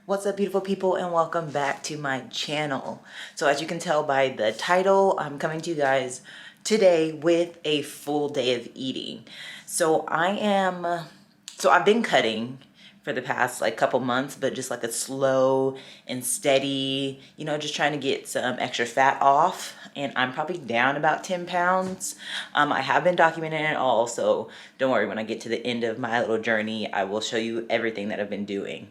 What's up, beautiful people, and welcome back to my channel. So as you can tell by the title, I'm coming to you guys today with a full day of eating. I've been cutting for the past couple months, but just like a slow and steady, just trying to get some extra fat off. And I'm probably down about 10 pounds. I have been documenting it all, so don't worry, when I get to the end of my little journey, I will show you everything that I've been doing.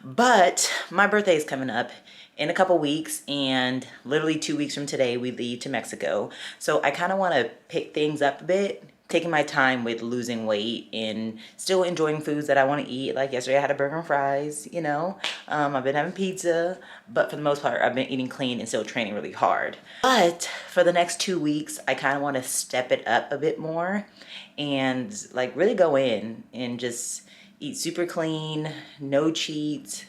But my birthday is coming up in a couple weeks, and literally 2 weeks from today, we leave to Mexico. So I kind of want to pick things up a bit, taking my time with losing weight and still enjoying foods that I want to eat. Like yesterday I had a burger and fries, I've been having pizza, but for the most part I've been eating clean and still training really hard. But for the next 2 weeks, I kind of want to step it up a bit more and really go in and just eat super clean, no cheats,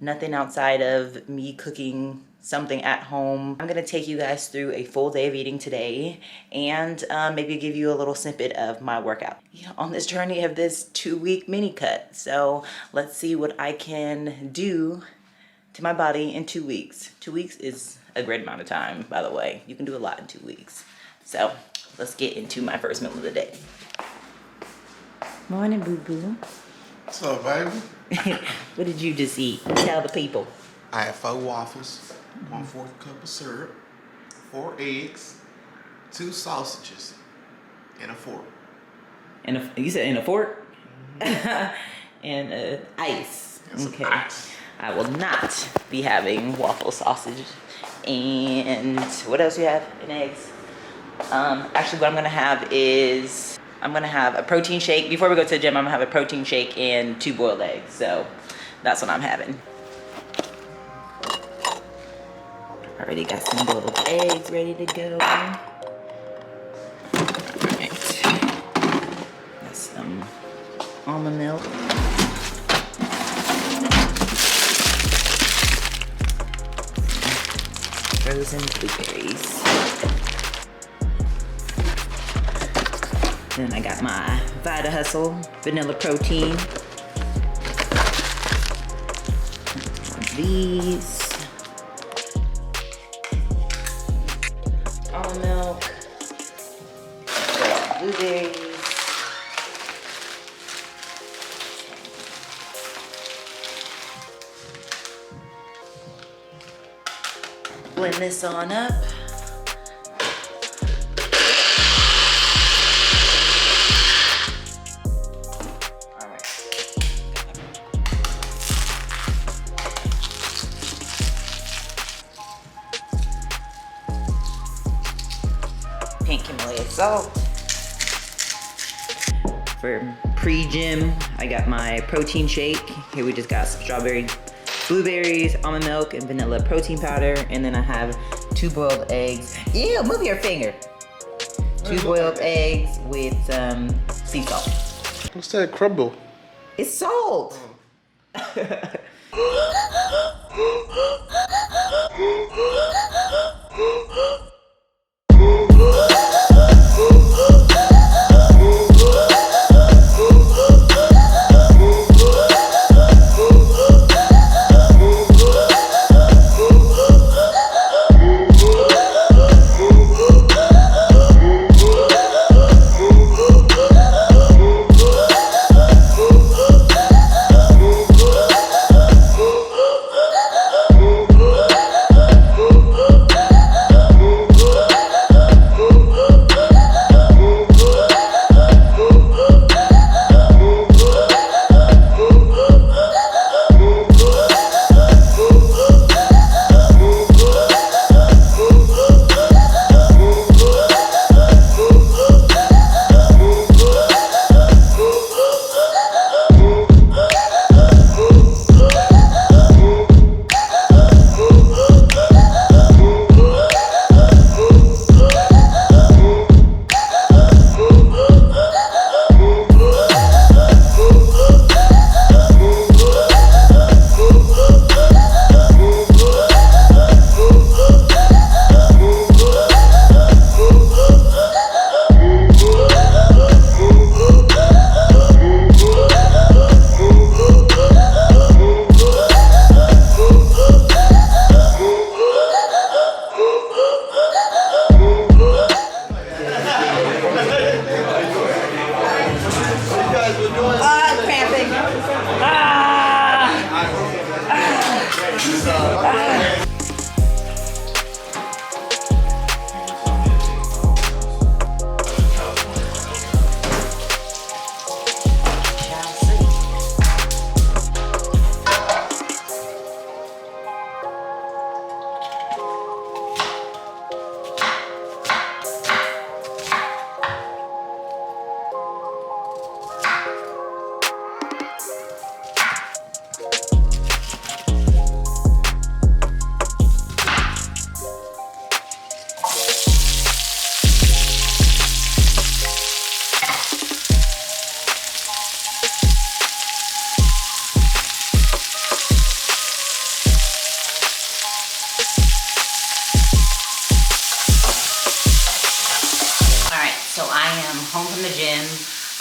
nothing outside of me cooking something at home. I'm gonna take you guys through a full day of eating today and maybe give you a little snippet of my workout. On this journey of this 2-week mini cut. So let's see what I can do to my body in 2 weeks. 2 weeks is a great amount of time, by the way. You can do a lot in 2 weeks. So let's get into my first meal of the day. Morning, boo-boo. What's up, baby? What did you just eat? Tell the people. I had 4 waffles, 1/4 cup of syrup, 4 eggs, 2 sausages, and a fork. You said in a fork? Mm-hmm. And ice. And okay. Ice. I will not be having waffle sausage. And what else you have in eggs? Actually, what I'm gonna have is I'm gonna have a protein shake. Before we go to the gym, I'm gonna have a protein shake and 2 boiled eggs. So that's what I'm having. Already got some boiled eggs ready to go. Alright. Got some almond milk. Frozen blueberries. Then I got my Vita Hustle vanilla protein. These. Almond milk. Blueberries. Blend this on up. Pink Himalayan salt. For pre-gym, I got my protein shake. Here we just got some strawberry, blueberries, almond milk, and vanilla protein powder. And then I have 2 boiled eggs. Ew, move your finger. 2 boiled eggs with sea salt. What's that crumble? It's salt.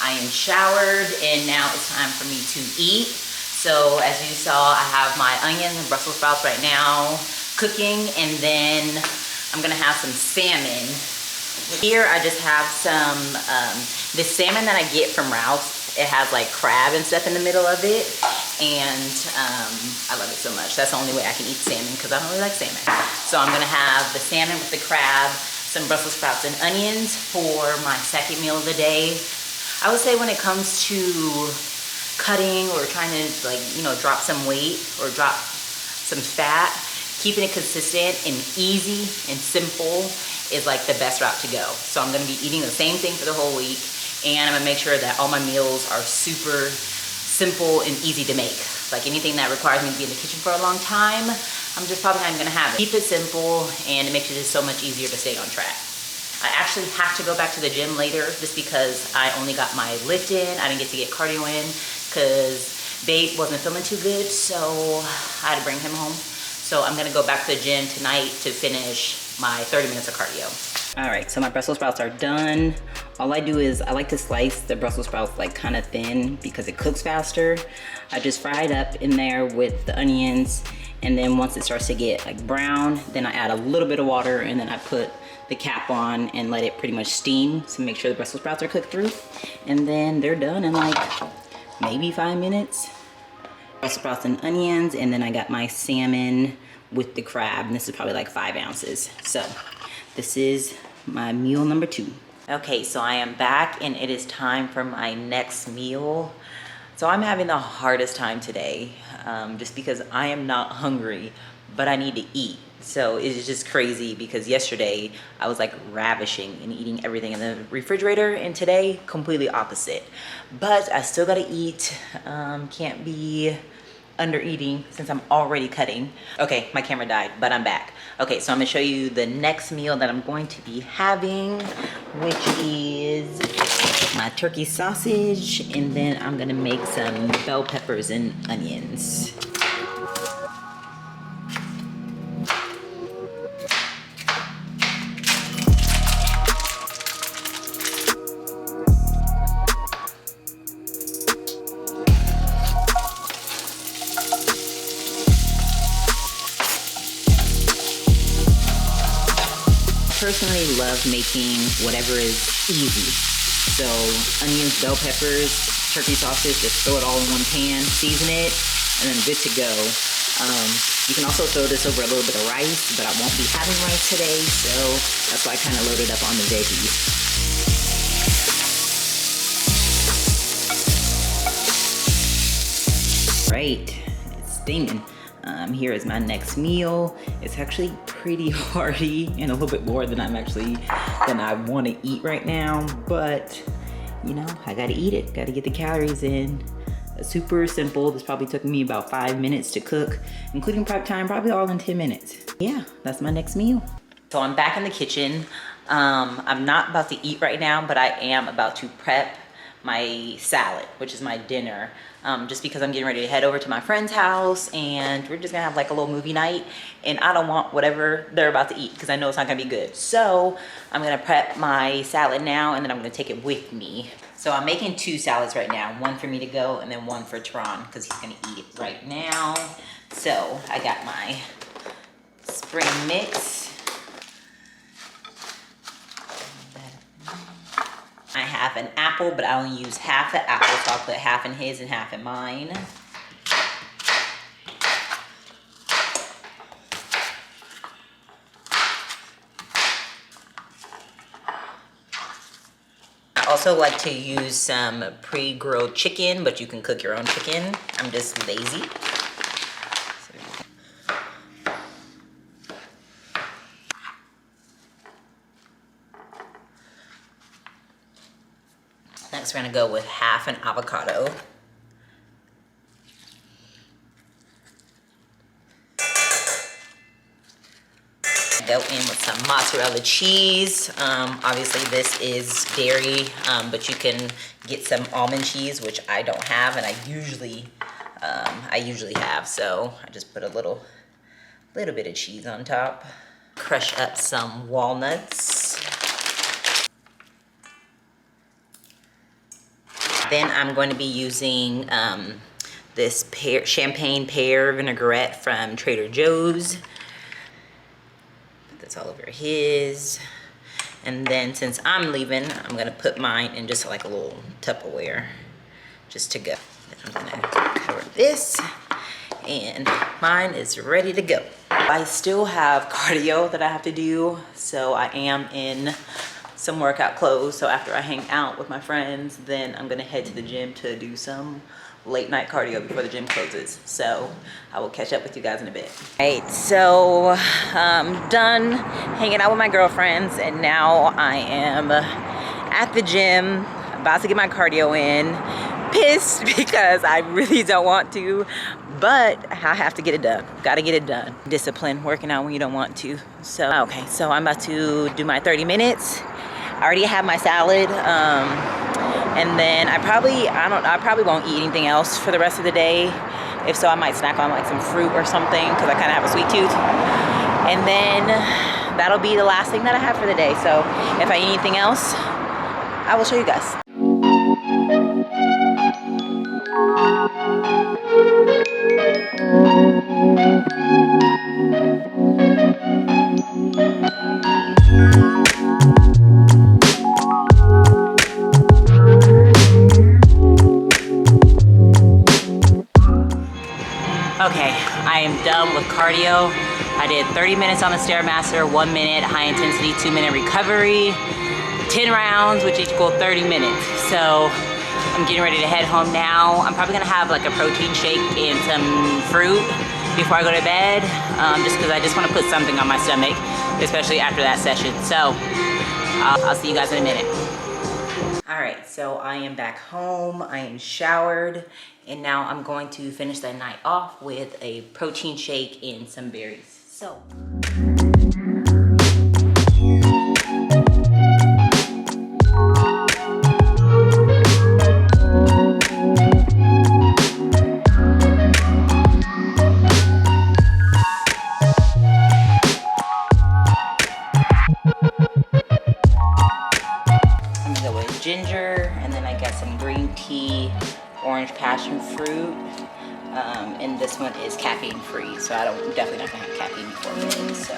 I am showered and now it's time for me to eat. So as you saw, I have my onions and Brussels sprouts right now cooking, and then I'm gonna have some salmon. Here I just have some, this salmon that I get from Ralph's. It has like crab and stuff in the middle of it, and I love it so much. That's the only way I can eat salmon because I don't really like salmon. So I'm gonna have the salmon with the crab, some Brussels sprouts and onions for my second meal of the day. I would say when it comes to cutting or trying to, like, you know, drop some weight or drop some fat, keeping it consistent and easy and simple is like the best route to go. So I'm gonna be eating the same thing for the whole week, and I'm gonna make sure that all my meals are super simple and easy to make. Like anything that requires me to be in the kitchen for a long time, I'm just probably not even gonna have it. Keep it simple, and it makes it just so much easier to stay on track. I actually have to go back to the gym later just because I only got my lift in. I didn't get to get cardio in because Babe wasn't feeling too good, so I had to bring him home. So I'm gonna go back to the gym tonight to finish my 30 minutes of cardio. All right, so my Brussels sprouts are done. All I do is I like to slice the Brussels sprouts like kind of thin because it cooks faster. I just fry it up in there with the onions, and then once it starts to get like brown, then I add a little bit of water, and then I put the cap on and let it pretty much steam to make sure the Brussels sprouts are cooked through. And then they're done in like maybe 5 minutes. Brussels sprouts and onions, and then I got my salmon with the crab, and this is probably like 5 ounces. So this is my meal number 2. Okay, so I am back and it is time for my next meal. So I'm having the hardest time today, just because I am not hungry, but I need to eat. So it's just crazy because yesterday I was like ravishing and eating everything in the refrigerator, and today completely opposite. But I still gotta eat, can't be under eating since I'm already cutting. Okay, my camera died, but I'm back. Okay, so I'm gonna show you the next meal that I'm going to be having, which is my turkey sausage, and then I'm gonna make some bell peppers and onions. Personally love making whatever is easy. So onions, bell peppers, turkey sausage, just throw it all in one pan, season it, and then good to go. You can also throw this over a little bit of rice, but I won't be having rice today, so that's why I kind of loaded up on the veggies. Right, it's steaming. Here is my next meal. It's actually pretty hearty and a little bit more than I want to eat right now, but you know, I gotta eat it, gotta get the calories in. Super simple. This probably took me about 5 minutes to cook, including prep time, probably all in 10 minutes. Yeah, that's my next meal. So I'm back in the kitchen. I'm not about to eat right now, but I am about to prep my salad, which is my dinner, just because I'm getting ready to head over to my friend's house and we're just gonna have like a little movie night, and I don't want whatever they're about to eat because I know it's not gonna be good. So I'm gonna prep my salad now, and then I'm gonna take it with me. So I'm making 2 salads right now, one for me to go and then one for Tron because he's gonna eat it right now. So I got my spring mix. I have an apple, but I only use half the apple, so I'll put half in his and half in mine. I also like to use some pre-grilled chicken, but you can cook your own chicken. I'm just lazy. Next, we're gonna go with half an avocado. Go in with some mozzarella cheese. Obviously this is dairy, but you can get some almond cheese, which I don't have, and I usually have. So I just put a little bit of cheese on top. Crush up some walnuts. Then I'm going to be using this champagne pear vinaigrette from Trader Joe's. Put this all over his. And then since I'm leaving, I'm gonna put mine in just like a little Tupperware just to go. Then I'm gonna cover this and mine is ready to go. I still have cardio that I have to do, so I am in some workout clothes. So after I hang out with my friends, then I'm gonna head to the gym to do some late night cardio before the gym closes. So I will catch up with you guys in a bit. All right, so I'm done hanging out with my girlfriends and now I am at the gym, about to get my cardio in. Pissed because I really don't want to, but I have to get it done. Gotta get it done. Discipline, working out when you don't want to. So, okay, so I'm about to do my 30 minutes. I already have my salad. And then I probably won't eat anything else for the rest of the day. If so, I might snack on like some fruit or something because I kind of have a sweet tooth. And then that'll be the last thing that I have for the day. So if I eat anything else, I will show you guys. Okay, I am done with cardio. I did 30 minutes on the Stairmaster, 1 minute high intensity, 2 minute recovery, 10 rounds, which equal 30 minutes. So I'm getting ready to head home now. I'm probably gonna have like a protein shake and some fruit before I go to bed, just because I just wanna put something on my stomach, especially after that session. So I'll see you guys in a minute. All right, so I am back home, I am showered, and now I'm going to finish that night off with a protein shake and some berries. So. I'm gonna go with ginger, and then I got some green tea, orange passion fruit, and this one is caffeine free, so definitely not gonna have caffeine before bed. So.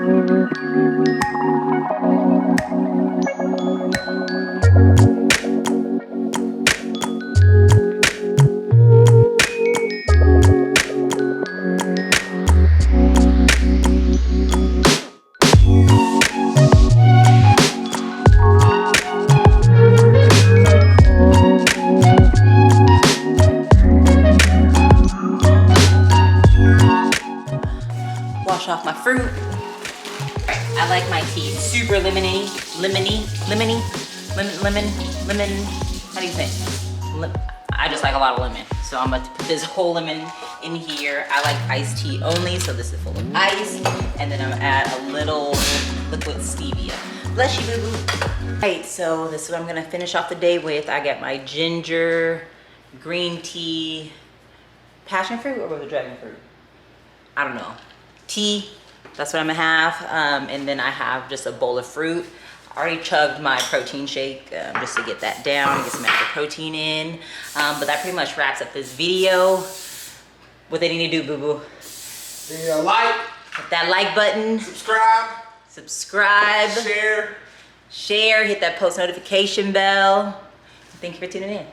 Wash off my fruit. I like my tea super lemon. How do you say? I just like a lot of lemon. So I'm about to put this whole lemon in here. I like iced tea only, so this is full of ice. And then I'm gonna add a little liquid stevia. Bless you, boo-boo. All right, so this is what I'm gonna finish off the day with. I got my ginger, green tea, passion fruit, or was it dragon fruit? I don't know. Tea, that's what I'm gonna have. And then I have just a bowl of fruit. I already chugged my protein shake just to get that down, get some extra protein in. But that pretty much wraps up this video. What they need to do, boo-boo? Like. Hit that like button. Subscribe. Share. Hit that post notification bell. Thank you for tuning in.